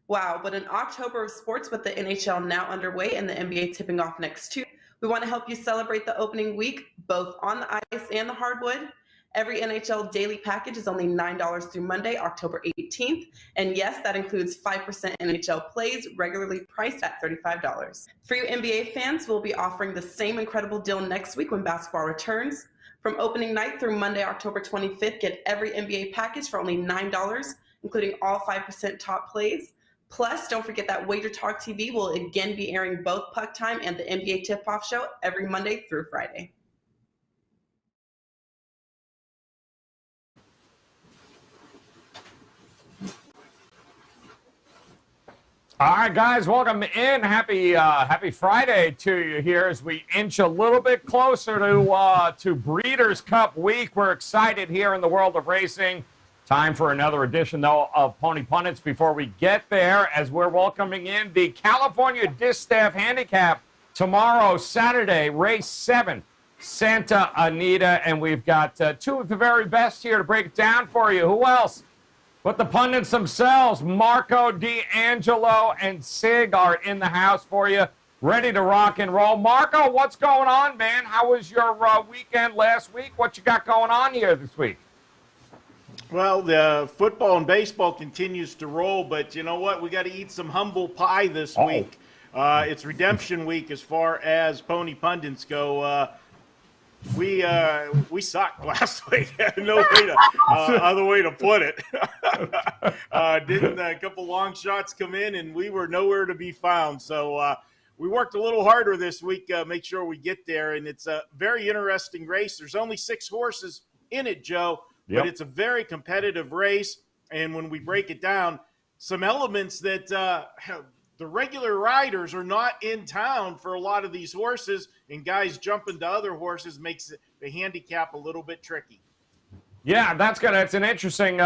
Wow, but in October of sports with the NHL now underway and the NBA tipping off next Tuesday, we want to help you celebrate the opening week, both on the ice and the hardwood. Every NHL daily package is only $9 through Monday, October 18th. And yes, that includes 5% NHL plays, regularly priced at $35. For you NBA fans, we'll be offering the same incredible deal next week when basketball returns. From opening night through Monday, October 25th, get every NBA package for only $9, including all 5% top plays. Plus, don't forget that WagerTalk TV will again be airing both Puck Time and the NBA Tip-Off Show every Monday through Friday. All right, guys, welcome in. Happy Friday to you here as we inch a little bit closer to Breeders' Cup week. We're excited here in the world of racing. Time for another edition, though, of Pony Pundits. Before we get there, as we're welcoming in the California Distaff Handicap tomorrow, Saturday, race 7, Santa Anita. And we've got two of the very best here to break it down for you. Who else? But the pundits themselves, Marco, D'Angelo, and Sig are in the house for you, ready to rock and roll. Marco, what's going on, man? How was your weekend last week? What you got going on here this week? Well, the football and baseball continues to roll, but you know what? We got to eat some humble pie this week. It's redemption week as far as Pony Pundits go. We sucked last week. No way to other way to put it. Didn't a couple long shots come in, and we were nowhere to be found. So we worked a little harder this week. Make sure we get there, and it's a very interesting race. There's only 6 horses in it, Joe. Yep. But it's a very competitive race, and when we break it down, some elements that the regular riders are not in town for a lot of these horses, and guys jumping to other horses makes the handicap a little bit tricky. Yeah, that's an interesting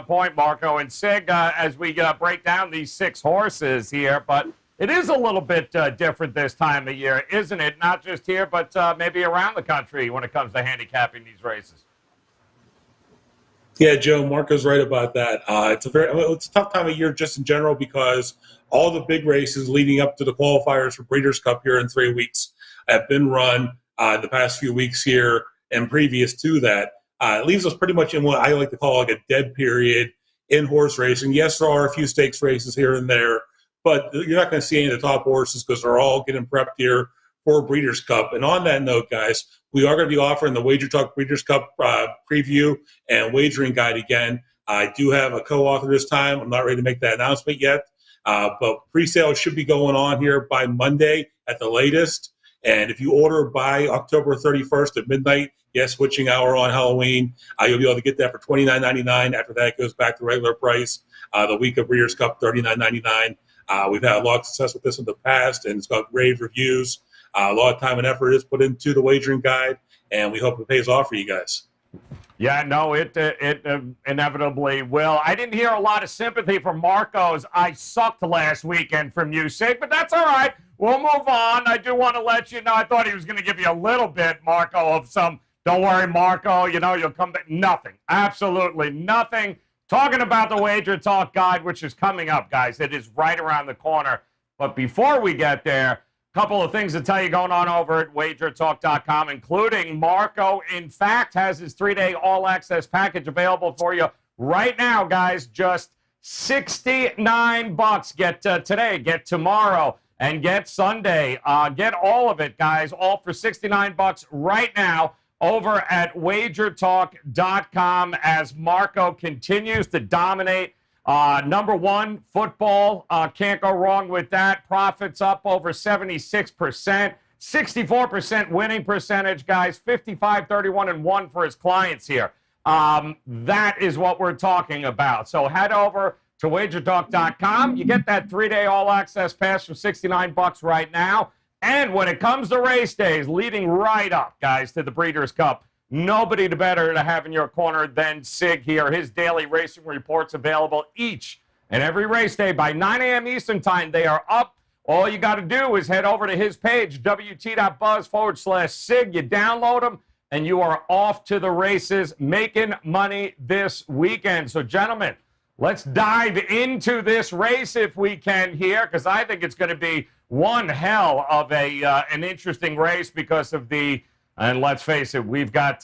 point, Marco and Sig, as we break down these 6 horses here. But it is a little bit different this time of year, isn't it? Not just here, but maybe around the country when it comes to handicapping these races. Yeah, Joe, Marco's right about that. It's a tough time of year just in general because all the big races leading up to the qualifiers for Breeders' Cup here in 3 weeks have been run the past few weeks here and previous to that. It leaves us pretty much in what I like to call like a dead period in horse racing. Yes, there are a few stakes races here and there, but you're not going to see any of the top horses because they're all getting prepped here for Breeders' Cup. And on that note, guys, we are going to be offering the WagerTalk Breeders' Cup preview and wagering guide again. I do have a co-author this time. I'm not ready to make that announcement yet, but pre-sale should be going on here by Monday at the latest. And if you order by October 31st at midnight, yes, switching hour on Halloween, you'll be able to get that for $29.99. After that, it goes back to regular price. The week of Breeders' Cup, $39.99. We've had a lot of success with this in the past, and it's got rave reviews. A lot of time and effort is put into the wagering guide, and we hope it pays off for you guys. Yeah, no, it inevitably will. I didn't hear a lot of sympathy from Marco's "I sucked last weekend" from you, Sig, but that's all right. We'll move on. I do want to let you know, I thought he was going to give you a little bit, Marco, of some, don't worry, Marco, you'll come back. Nothing. Absolutely nothing. Talking about the WagerTalk guide, which is coming up, guys. It is right around the corner. But before we get there, couple of things to tell you going on over at WagerTalk.com, including Marco, in fact, has his 3-day all-access package available for you right now, guys. Just $69. Get today, get tomorrow, and get Sunday. Get all of it, guys, all for $69 right now over at WagerTalk.com as Marco continues to dominate. Number 1, football. Can't go wrong with that. Profits up over 76%. 64% winning percentage, guys. 55, 31, and 1 for his clients here. That is what we're talking about. So head over to WagerTalk.com. You get that 3-day all-access pass for $69 right now. And when it comes to race days, leading right up, guys, to the Breeders' Cup, nobody better to have in your corner than Sig here. His daily racing reports available each and every race day by 9 a.m. Eastern Time. They are up. All you got to do is head over to his page, wt.buzz/Sig. You download them, and you are off to the races making money this weekend. So, gentlemen, Let's dive into this race if we can here, because I think it's going to be one hell of an interesting race because of and let's face it, we've got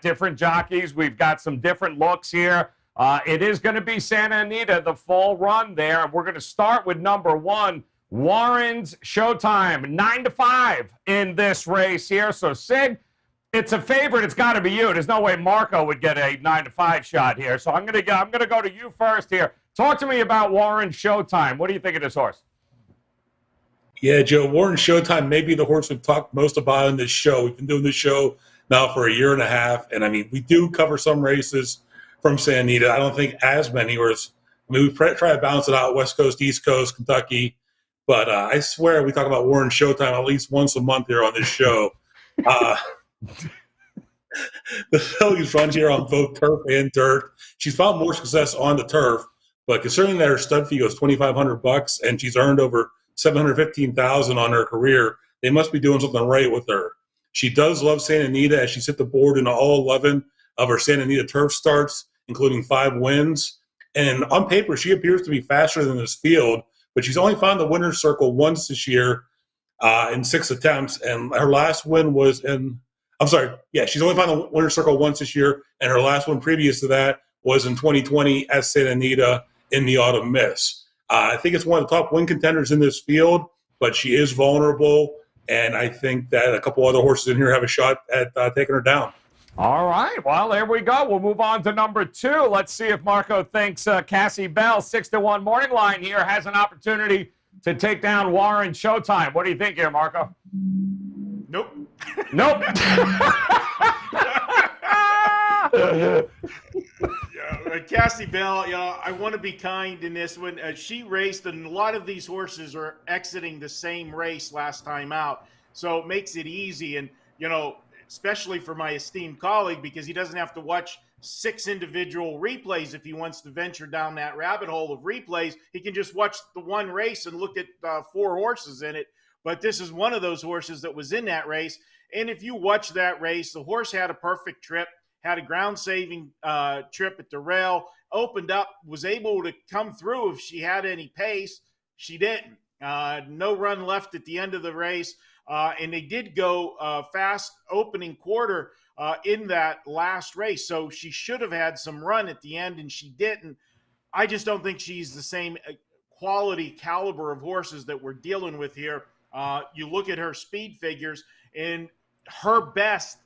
different jockeys, we've got some different looks here. It is going to be Santa Anita, the full run there. We're going to start with number 1, Warren's Showtime, 9-5 in this race here. So Sig, it's a favorite. It's got to be you. There's no way Marco would get a 9-5 shot here. So I'm gonna go to you first here. Talk to me about Warren Showtime. What do you think of this horse? Yeah, Joe, Warren Showtime may be the horse we've talked most about in this show. We've been doing this show now for a year and a half, and I mean, we do cover some races from Santa Anita. I don't think as many, we try to balance it out: West Coast, East Coast, Kentucky. But I swear we talk about Warren Showtime at least once a month here on this show. The filly's run here on both turf and dirt. She's found more success on the turf, but considering that her stud fee goes $2,500 and she's earned over $715,000 on her career, they must be doing something right with her. She does love Santa Anita, as she's hit the board in all 11 of her Santa Anita turf starts, including 5 wins. And on paper, she appears to be faster than this field, but she's only found the winner's circle once this year in 6 attempts, and her last win was she's only found the winner's circle once this year, and her last one previous to that was in 2020 at Santa Anita in the Autumn Miss. I think it's one of the top win contenders in this field, but she is vulnerable, and I think that a couple other horses in here have a shot at taking her down. All right, well, there we go. We'll move on to number 2. Let's see if Marco thinks Cassie Belle, 6-1 morning line here, has an opportunity to take down Warren Showtime. What do you think here, Marco? Nope. Nope. Cassie Belle, I want to be kind in this one. She raced, and a lot of these horses are exiting the same race last time out, so it makes it easy. And, especially for my esteemed colleague, because he doesn't have to watch 6 individual replays if he wants to venture down that rabbit hole of replays. He can just watch the one race and look at 4 horses in it. But this is one of those horses that was in that race. And if you watch that race, the horse had a perfect trip, had a ground-saving trip at the rail, opened up, was able to come through if she had any pace. She didn't. No run left at the end of the race. And they did go fast opening quarter in that last race. So she should have had some run at the end, and she didn't. I just don't think she's the same quality caliber of horses that we're dealing with here. You look at her speed figures, and her best,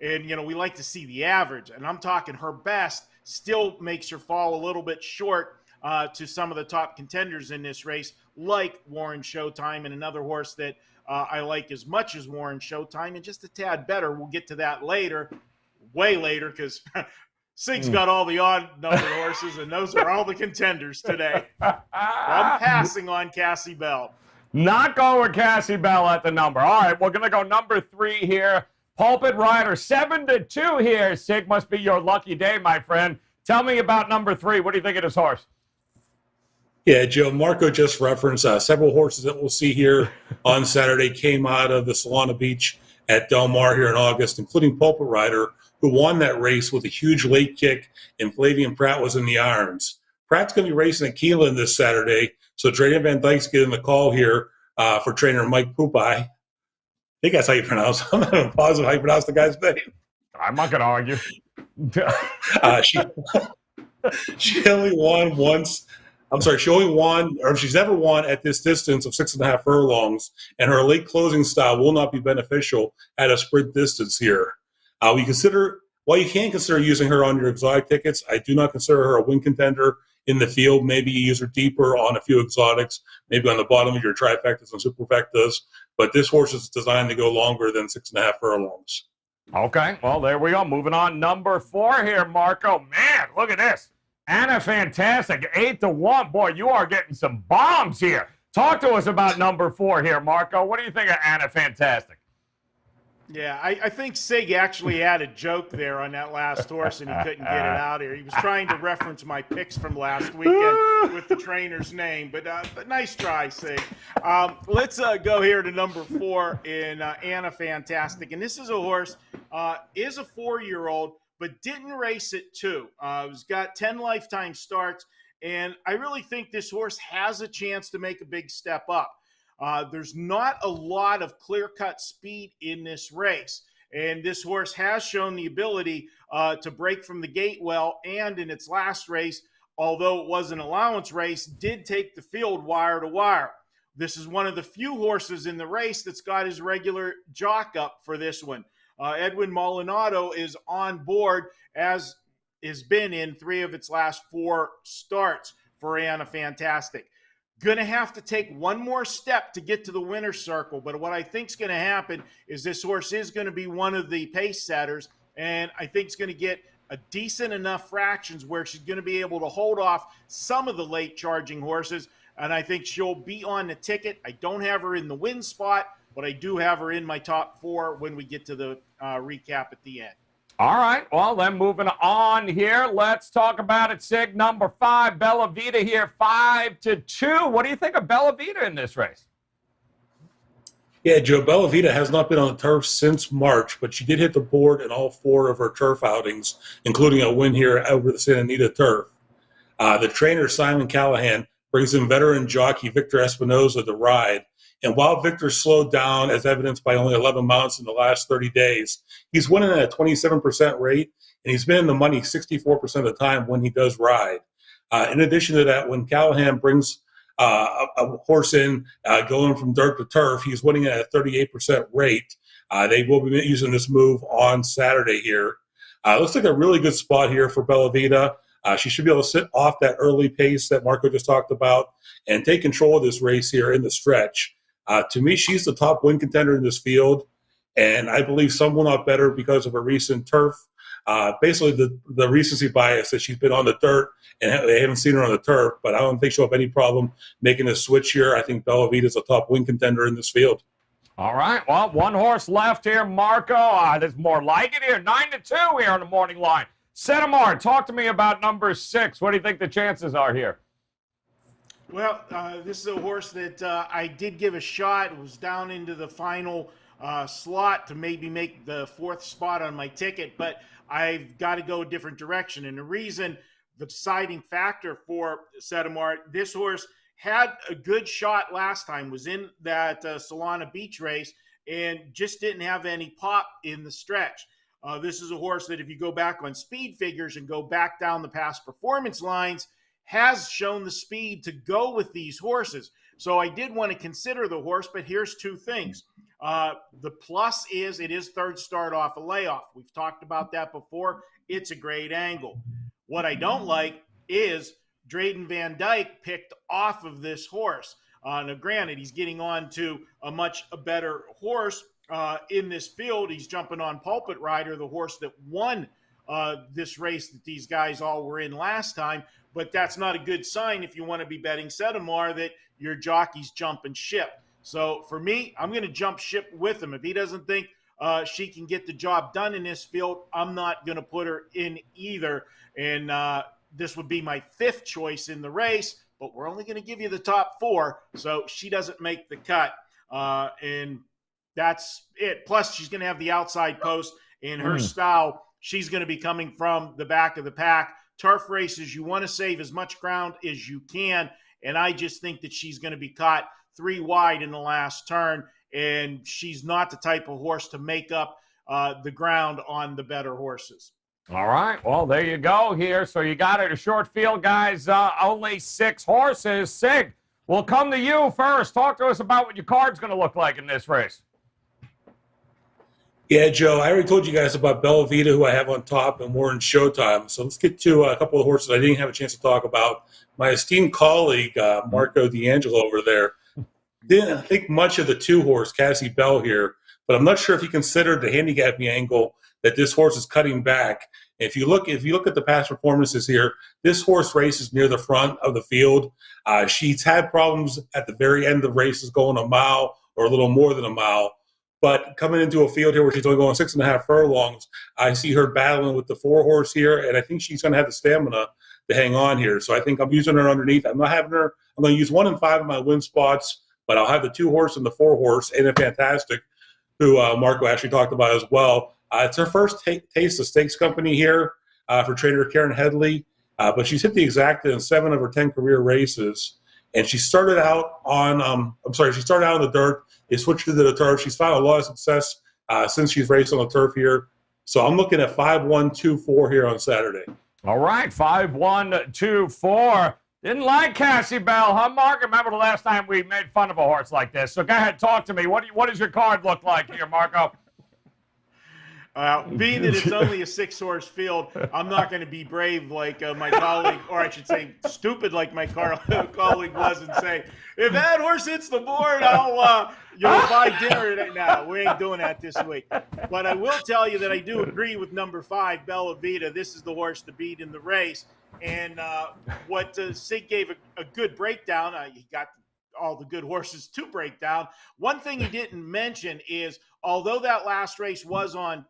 and, we like to see the average, and I'm talking her best, still makes her fall a little bit short to some of the top contenders in this race, like Warren Showtime, and another horse that I like as much as Warren Showtime, and just a tad better. We'll get to that later, way later, because Sig's got all the odd-numbered horses, and those are all the contenders today. I'm passing on Cassie Belle. Not going with Cassie Belle at the number. All right, we're going to go number 3 here. Pulpit Rider, 7-2 here. Sig, must be your lucky day, my friend. Tell me about number 3. What do you think of this horse? Yeah, Joe, Marco just referenced several horses that we'll see here on Saturday came out of the Solana Beach at Del Mar here in August, including Pulpit Rider, who won that race with a huge late kick, and Flavian Pratt was in the irons. Pratt's going to be racing at Keelan this Saturday, so Trainer Van Dyke's getting the call here for trainer Mike Pupai. I think that's how you pronounce it. I'm not even positive how you pronounce the guy's name. I'm not going to argue. She only won once. She only won, or she's never won at this distance of 6.5 furlongs, and her late closing style will not be beneficial at a sprint distance here. While you can consider using her on your exotic tickets, I do not consider her a win contender in the field. Maybe you use her deeper on a few exotics, maybe on the bottom of your trifectas and superfectas, but this horse is designed to go longer than 6.5 furlongs. Okay, well, there we go. Moving on, number 4 here, Marco. Man, look at this. Anna Fantastic, 8-1. Boy, you are getting some bombs here. Talk to us about number 4 here, Marco. What do you think of Anna Fantastic? Yeah, I think Sig actually had a joke there on that last horse, and he couldn't get it out here. He was trying to reference my picks from last weekend with the trainer's name, but nice try, Sig. Let's go here to number 4 in Anna Fantastic, and this is a horse, is a 4-year-old, but didn't race it too. He's got 10 lifetime starts, and I really think this horse has a chance to make a big step up. There's not a lot of clear-cut speed in this race, and this horse has shown the ability to break from the gate well, and in its last race, although it was an allowance race, did take the field wire to wire. This is one of the few horses in the race that's got his regular jock up for this one. Edwin Molinado is on board, as has been in 3 of its last 4 starts for Anna Fantastic. Going to have to take one more step to get to the winner's circle, but what I think is going to happen is this horse is going to be one of the pace setters, and I think it's going to get a decent enough fractions where she's going to be able to hold off some of the late charging horses, and I think she'll be on the ticket. I don't have her in the win spot, but I do have her in my top 4 when we get to the recap at the end. All right, well, then moving on here, let's talk about it, Sig. Number 5, Bella Vita here, 5-2. What do you think of Bella Vita in this race? Yeah, Joe, Bella Vita has not been on the turf since March, but she did hit the board in all 4 of her turf outings, including a win here over the Santa Anita turf. The trainer, Simon Callahan, brings in veteran jockey Victor Espinoza to ride. And while Victor slowed down, as evidenced by only 11 mounts in the last 30 days, he's winning at a 27% rate, and he's been in the money 64% of the time when he does ride. In addition to that, when Callahan brings a horse in going from dirt to turf, he's winning at a 38% rate. They will be using this move on Saturday here. Looks like a really good spot here for Bella Vita. She should be able to sit off that early pace that Marco just talked about and take control of this race here in the stretch. To me, she's the top win contender in this field, and I believe some will not better because of her recent turf. Basically, the recency bias that she's been on the dirt and they haven't seen her on the turf, but I don't think she'll have any problem making a switch here. I think Bella Vita is a top win contender in this field. All right, well, 1 horse left here, Marco. There's more like it here, 9-2 here on the morning line. Sedamar, talk to me about number 6. What do you think the chances are here? Well, this is a horse that I did give a shot. It was down into the final slot to maybe make the 4th spot on my ticket, but I've got to go a different direction. And the reason, the deciding factor for Sedamar, this horse had a good shot last time, was in that Solana Beach race, and just didn't have any pop in the stretch. This is a horse that if you go back on speed figures and go back down the past performance lines, has shown the speed to go with these horses. So I did want to consider the horse, but here's 2 things. The plus is it is 3rd start off a layoff. We've talked about that before. It's a great angle. What I don't like is Drayden Van Dyke picked off of this horse. Now, granted, he's getting on to a much better horse in this field. He's jumping on Pulpit Rider, the horse that won this race that these guys all were in last time. But that's not a good sign if you want to be betting Sedamar that your jockey's jumping ship. So for me, I'm going to jump ship with him. If he doesn't think she can get the job done in this field, I'm not going to put her in either. And this would be my 5th choice in the race, but we're only going to give you the top 4, so she doesn't make the cut. And that's it. Plus, she's going to have the outside post in her style. She's going to be coming from the back of the pack. Turf races, you want to save as much ground as you can, and I just think that she's going to be caught 3 wide in the last turn, and she's not the type of horse to make up the ground on the better horses. All right, well, there you go here. So you got it, a short field, guys. Only 6 horses. Sig, we'll come to you first. Talk to us about what your card's going to look like in this race. Yeah, Joe, I already told you guys about Bella Vita, who I have on top, and more in Showtime. So let's get to a couple of horses I didn't have a chance to talk about. My esteemed colleague, Marco D'Angelo over there, didn't think much of the 2-horse, Cassie Belle here, but I'm not sure if he considered the handicapping angle that this horse is cutting back. If you look at the past performances here, this horse races near the front of the field. She's had problems at the very end of the races going a mile or a little more than a mile. But coming into a field here where she's only going 6.5 furlongs, I see her battling with the 4-horse here, and I think she's going to have the stamina to hang on here. So I think I'm using her underneath. I'm not having her. I'm going to use 1 and 5 in my win spots, but I'll have the 2-horse and the 4-horse, and a Fantastic, who Marco actually talked about as well. It's her first taste of stakes company here for trainer Karen Headley, but she's hit the exacta in 7 of her 10 career races. And she started out on, she started out on the dirt. They switched to the turf. She's found a lot of success since she's raced on the turf here. So I'm looking at 5-1-2-4 here on Saturday. All right, 5-1-2-4. Didn't like Cassie Belle, huh, Mark? Remember the last time we made fun of a horse like this. So go ahead, talk to me. What does your card look like here, Marco? Being that it's only a 6-horse field, I'm not going to be brave like my colleague, or I should say stupid like my colleague was, and say, if that horse hits the board, I'll buy dinner right now. We ain't doing that this week. But I will tell you that I do agree with number 5, Bella Vita. This is the horse to beat in the race. And what Sig gave a good breakdown, he got all the good horses to break down. One thing he didn't mention is, although that last race was on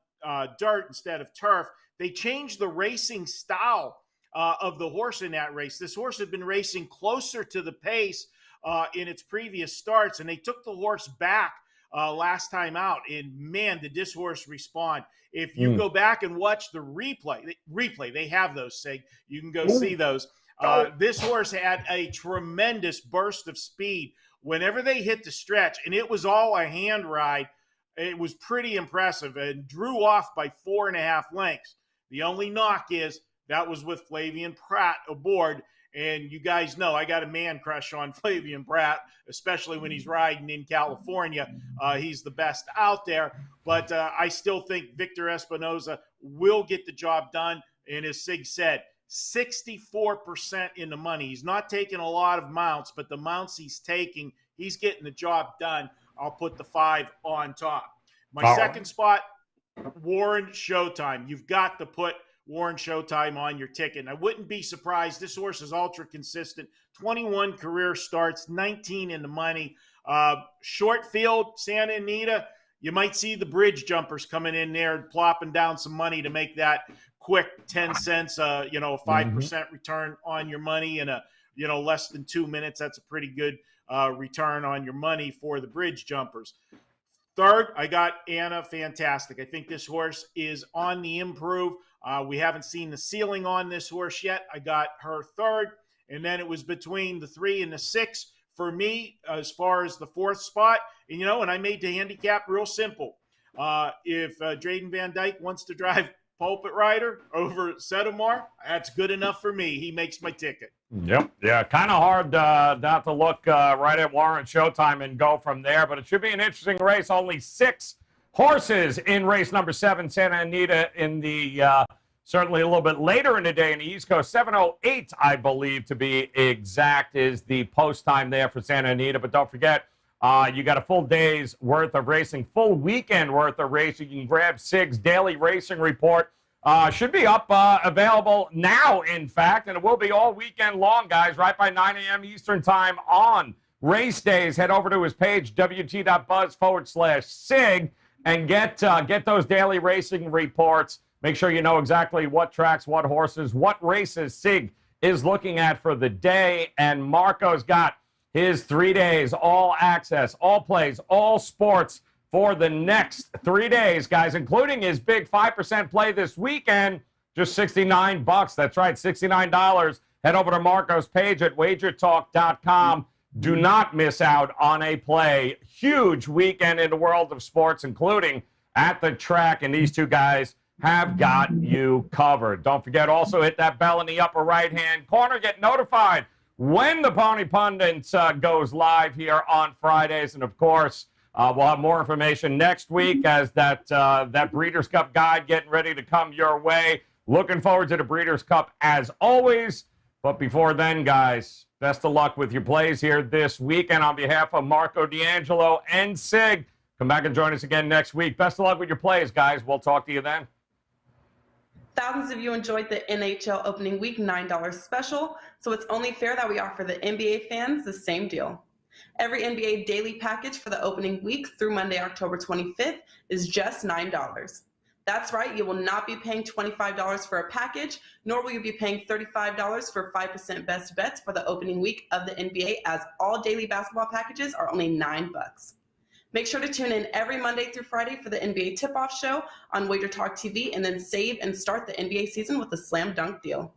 dirt instead of turf, they changed the racing style of the horse in that race. This horse had been racing closer to the pace in its previous starts, and they took the horse back last time out. And man, did this horse respond. If you go back and watch the replay, they have those, Sig. You can go see those. This horse had a tremendous burst of speed whenever they hit the stretch, and it was all a hand ride. It was pretty impressive and drew off by 4.5 lengths. The only knock is that was with Flavian Pratt aboard. And you guys know I got a man crush on Flavian Pratt, especially when he's riding in California. He's the best out there. But I still think Victor Espinoza will get the job done. And as Sig said, 64% in the money. He's not taking a lot of mounts, but the mounts he's taking, he's getting the job done. I'll put the 5 on top. My second spot, Warren Showtime. You've got to put Warren Showtime on your ticket. And I wouldn't be surprised. This horse is ultra consistent. 21 career starts, 19 in the money. Short field, Santa Anita, you might see the bridge jumpers coming in there and plopping down some money to make that quick 10 cents, a 5% return on your money in less than 2 minutes. That's a pretty good return on your money for the bridge jumpers. Third, I got Anna Fantastic. I think this horse is on the improve. We haven't seen the ceiling on this horse yet. I got her third, and then it was between the 3 and the 6 for me as far as the 4th spot. And, and I made the handicap real simple. If Drayden Van Dyke wants to drive Pulpit Rider over Sedamar, that's good enough for me. He makes my ticket. Yep. Yeah, kind of hard not to look right at Warren Showtime and go from there, but it should be an interesting race. Only 6 horses in race number 7, Santa Anita, in the certainly a little bit later in the day in the East Coast. 7:08, I believe, to be exact, is the post time there for Santa Anita. But don't forget, you got a full day's worth of racing, full weekend worth of racing. You can grab Sig's daily racing report. Should be up, available now, in fact, and it will be all weekend long, guys, right by 9 a.m. Eastern time on race days. Head over to his page, wt.buzz/Sig, and get those daily racing reports. Make sure you know exactly what tracks, what horses, what races Sig is looking at for the day. And Marco's got his 3 days, all access, all plays, all sports for the next 3 days, guys, including his big 5% play this weekend, just $69. That's right, $69. Head over to Marco's page at WagerTalk.com. Do not miss out on a play. Huge weekend in the world of sports, including at the track, and these two guys have got you covered. Don't forget, also hit that bell in the upper right-hand corner. Get notified when the Pony Pundits goes live here on Fridays. And, of course, we'll have more information next week as that Breeders' Cup guide getting ready to come your way. Looking forward to the Breeders' Cup as always. But before then, guys, best of luck with your plays here this weekend. On behalf of Marco D'Angelo and Sig, come back and join us again next week. Best of luck with your plays, guys. We'll talk to you then. Thousands of you enjoyed the NHL opening week $9 special, so it's only fair that we offer the NBA fans the same deal. Every NBA daily package for the opening week through Monday, October 25th is just $9. That's right, you will not be paying $25 for a package, nor will you be paying $35 for 5% best bets for the opening week of the NBA, as all daily basketball packages are only $9. Make sure to tune in every Monday through Friday for the NBA Tip-Off Show on WagerTalk TV, and then save and start the NBA season with a slam dunk deal.